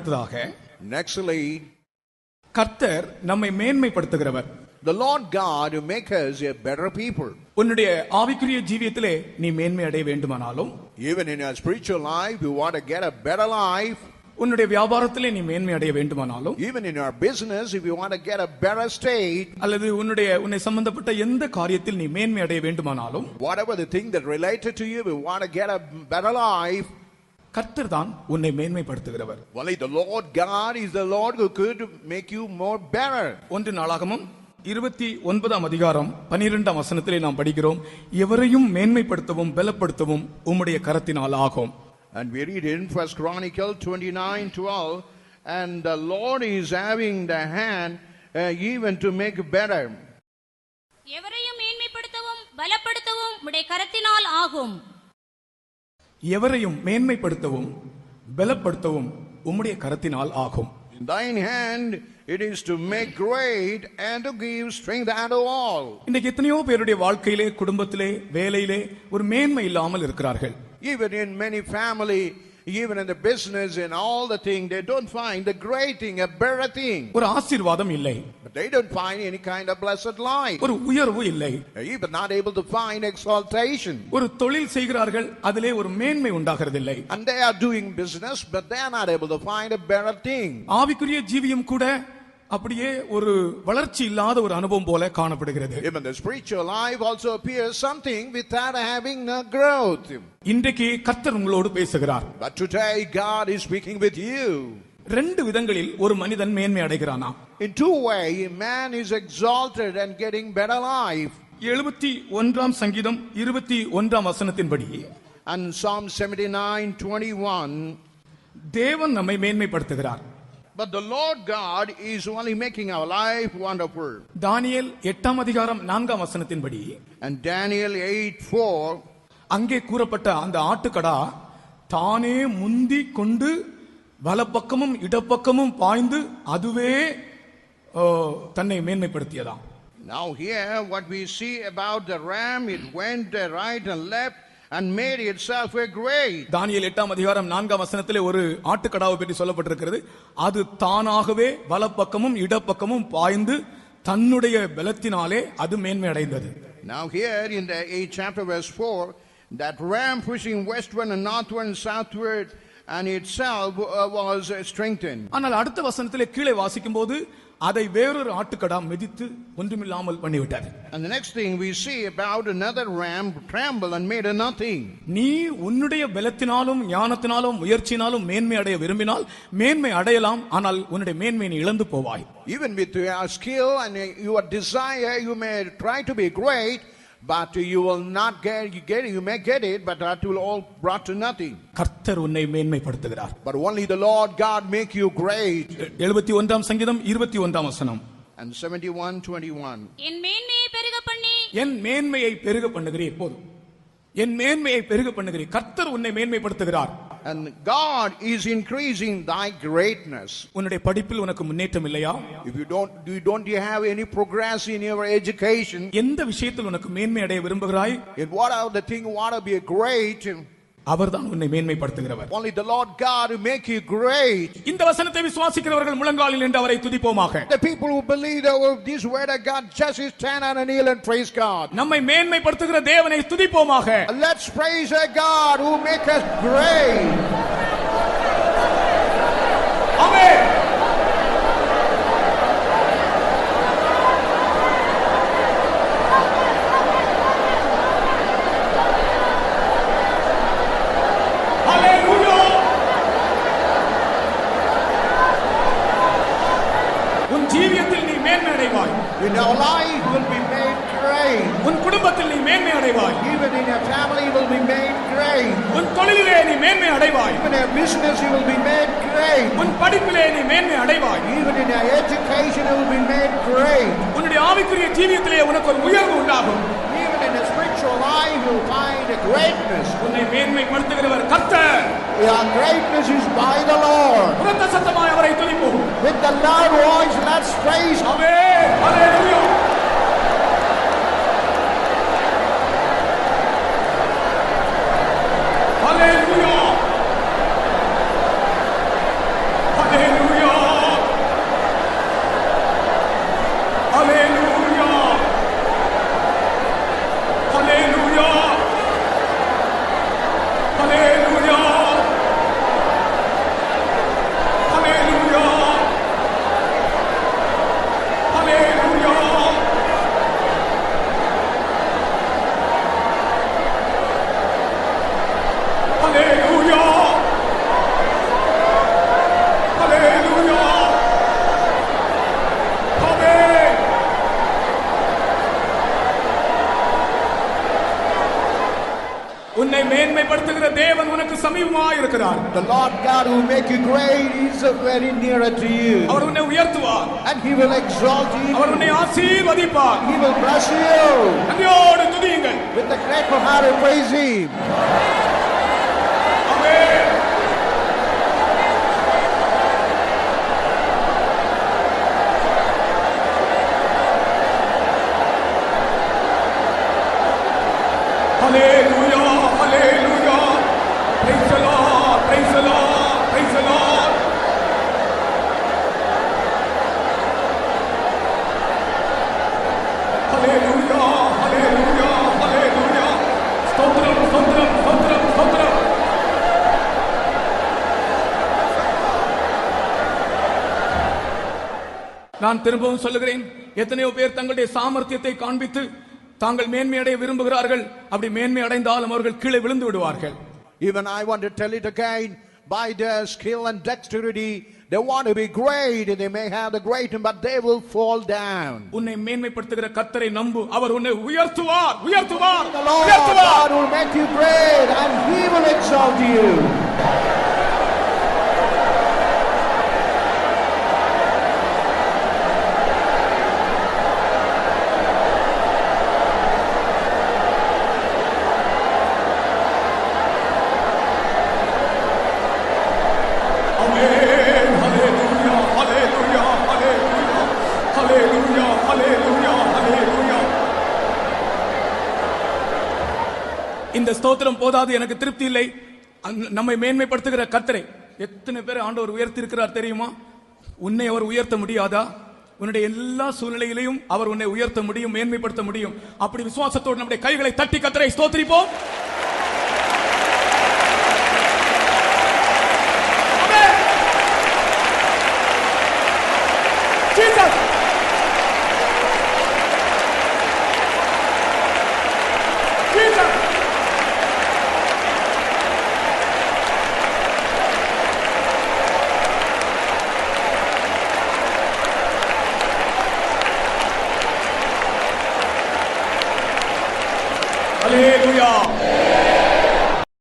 அடுத்ததாக nextly, கர்த்தர் நம்மை மேன்மைப்படுத்துகிறவர். the Lord God who make us a better people. உன்னுடைய ஆவிக்குரிய ஜீவியத்திலே நீ மேன்மை அடைய வேண்டுமானாலும், Even in your spiritual life, you want to get a better life. உன்னுடைய வியாபாரத்திலே நீ மேன்மை அடைய வேண்டுமானாலும், Even in your business, if you want to get a better state, அல்லது உன்னை சம்பந்தப்பட்ட எந்த காரியத்தில் நீ மேன்மை அடைய வேண்டுமானாலும், whatever the thing that related to you, if you want to get a better life, கர்த்தர் தான் உன்னை மேன்மைப்படுத்துகிறவர். only the Lord God is the Lord who could make you more better. 1 நாளாகமம் 29 அதிகாரம் 12 வசனத்திலே நாம் படிக்கிறோம், எவரையும் மேன்மைப்படுத்தவும் பலப்படுத்தவும் உம்முடைய கரத்தினால் ஆகும். And we read in 1 Chronicle 29:12, and the Lord is having the hand even to make better. எவரையும் மேன்மைப்படுத்தவும் பலப்படுத்தவும் உம்முடைய கரத்தினால் ஆகும். எவரையும் மேன்மைப்படுத்தவும் பலப்படுத்தவும் உம்முடைய கரத்தினால் ஆகும். In thine hand it is to make great and to give strength unto all. இன்னைக்கு எத்தனையோ பேருடைய வாழ்க்கையிலே, குடும்பத்திலே, வேலையிலே ஒரு மேன்மை இல்லாமல் இருக்கிறார்கள். Even in many family, even in the business and all the thing, they don't find the great thing, a better thing. ஒரு ஆசீர்வாதம் இல்லை, But they don't find any kind of blessed life. ஒரு உயர்வு இல்லை, They're even not able to find exaltation. ஒரு தொழில் செய்கிறார்கள், அதிலே ஒரு மேன்மை உண்டாகிறதில்லை. And they are doing business, but they are not able to find a better thing. ஆவிக்குரிய ஜீவியம் கூட அப்படியே ஒரு வளர்ச்சி இல்லாத ஒரு அனுபவம் போல காணப்படுகிறது. Even the spiritual life also appears something without having no growth. இன்றைக்கு கர்த்தர் உங்களோடு பேசுகிறார். But today God is speaking with you. ரெண்டு விதங்களில் ஒரு மனிதன் மேன்மை அடைகிறானா? In two ways, man is exalted and getting better life. 71 சங்கீதம் 21 வசனத்தின்படி, And Psalm 79:21, தேவன் நம்மை மேன்மைப்படுத்துகிறார். but the Lord God is only making our life wonderful. தானியேல் 8 அதிகாரம் 4 வசனத்தின்படி, And Daniel 8:4, அங்கே கூறப்பட்ட அந்த ஆட்டுக்கடா தானே முந்தி கொண்டு வலப்பக்கமும் இடப்பக்கமும் பாய்ந்து அதுவே தன்னை மேன்மைப்படுத்தியதாம். now here what we see about the ram, it went right and left and made itself a great. தானியேல் 8 அதிகாரம் 4 வசனத்திலே ஒரு ஆட்டுக்கடாவை பற்றி சொல்லப்பட்டிருக்கிறது. அது தானாகவே வலப்பக்கமும் இடப்பக்கமும் பாய்ந்து தன்னுடைய பலத்தினாலே அது மேன்மை அடைந்தது. Now here in the 8th chapter verse 4, that ram pushing westward and northward and southward and itself was strengthened. ஆனால் அடுத்த வசனத்திலே கீழே வாசிக்கும் போது அதை வேறொரு ஆட்டுக்கடா மிதித்து ஒன்றுமில்லாமல் பண்ணிவிட்டது. And the next thing we see about another ram tremble and made a nothing. நீ உன்னுடைய பலத்தினாலும் ஞானத்தினாலும் முயற்சியினாலும் மேன்மை அடைய விரும்பினால் மேன்மை அடையலாம், ஆனால் உன்னுடைய மேன்மை நீ இழந்து போவாய். Even with your skill and your desire, you may try to be great, but you will not you may get it, but that will all brought to nothing. கர்த்தர் உன்னை மேன்மைப்படுத்துகிறார். But only the Lord God make you great. 71 சங்கீதம் 21 வசனம். And 71:21, என் மேன்மையை பெருக பண்ணி, என் மேன்மையை பெருக பண்ணுகிறீர். போதும், என் மேன்மையை பெருக பண்ணுகிறீர். கர்த்தர் உன்னை மேன்மைப்படுத்துகிறார். and God is increasing thy greatness. உன்னுடைய படிப்பில் உனக்கு முன்னேற்றம் இல்லையா? If you don't you have any progress in your education? எந்த விஷயத்தில் உனக்கு மேன்மை அடைய விரும்புகிறாய்? In what are the thing you want to be great? அவர்தான் உன்னை மேன்மைப்படுத்துகிறவர். Only the Lord God will make you great. இந்த வசனத்தை விசுவாசிக்கிறவர்கள் முழங்காலில் நின்று அவரை துதிப்போமாக. The people who believe that this word of God, just stand on a kneel and praise God. நம்மை மேன்மைப்படுத்துகிற தேவனை துதிப்போமாக. Let's praise our God who make us great. Amen. In our life will be made great. உன் குடும்பத்தில் நீ மேன்மை அடைவாய். Even in your family you will be made great. உன் தொழிலிலே நீ மேன்மை அடைவாய். Even in your business you will be made great. உன் படிப்பிலே நீ மேன்மை அடைவாய். Even in your education you will be made great. உன்னுடைய ஆவிக்குரிய ஜீவியத்திலே உனக்கு ஒரு உயர்வு உண்டாகும். Even in your spiritual life you will find a greatness. உன்னை மேன்மைப்படுத்துகிறவர் கர்த்தர். Your greatness is by the Lord. உரத்த சத்தமாய் அவரை துதிப்போம். With the loud voice let's praise Him. ஆமென். ஹalleluya. ஹalleluya. ஹalleluya. சமீபமாய் இருக்கிறார். The Lord God who will make you great is very nearer to you. அவர் உன்னை உயர்த்துவார். And He will exalt you. அவர் உன்னை ஆசீர்வதிப்பார். He will bless you. நன்றியோடு துதியுங்கள். With the grateful heart and praise Him. Amen. Hallelujah, hallelujah. Praise the Lord, praise the Lord, praise the Lord. Hallelujah, hallelujah, hallelujah. ஸ்தோத்திரம், ஸ்தோத்திரம், ஸ்தோத்திரம், ஸ்தோத்திரம். நான் திரும்பவும் சொல்லுகிறேன், எத்தனையோ பேர் தங்களுடைய சாமர்த்தியத்தை காண்பித்து தாங்கள் மேன்மை அடைய விரும்புகிறார்கள். அப்படி மேன்மை அடைந்தாலும் அவர்கள் கீழே விழுந்து விடுவார்கள். Even I want to tell it again, by their skill and dexterity, they want to be great, and they may have the great, but they will fall down. உன்னை மேன்மைப்படுத்துகிற கர்த்தரை நம்பு. அவர் உன்னை உயர்த்துவார், உயர்த்துவார், The Lord உயர்த்துவார். God will make you great, and He will exalt you. Amen. Hallelujah, hallelujah, hallelujah, hallelujah, hallelujah, hallelujah. இந்த ஸ்தோத்திரம் போதாது, எனக்கு திருப்தி இல்லை. நம்மை மேன்மைப்படுத்துகிற கர்த்தரை எத்தனை பேர் ஆண்டவர் உயர்த்தி இருக்கிறார் தெரியுமா? உன்னை அவர் உயர்த்த முடியாதா? உன்னுடைய எல்லா சூழ்நிலையிலையும் அவர் உன்னை உயர்த்த முடியும், மேன்மைப்படுத்த முடியும். அப்படி விசுவாசத்தோடு நம்முடைய கைகளை தட்டி கர்த்தரை ஸ்தோத்திரிப்போம். Jesus. Jesus. Hallelujah.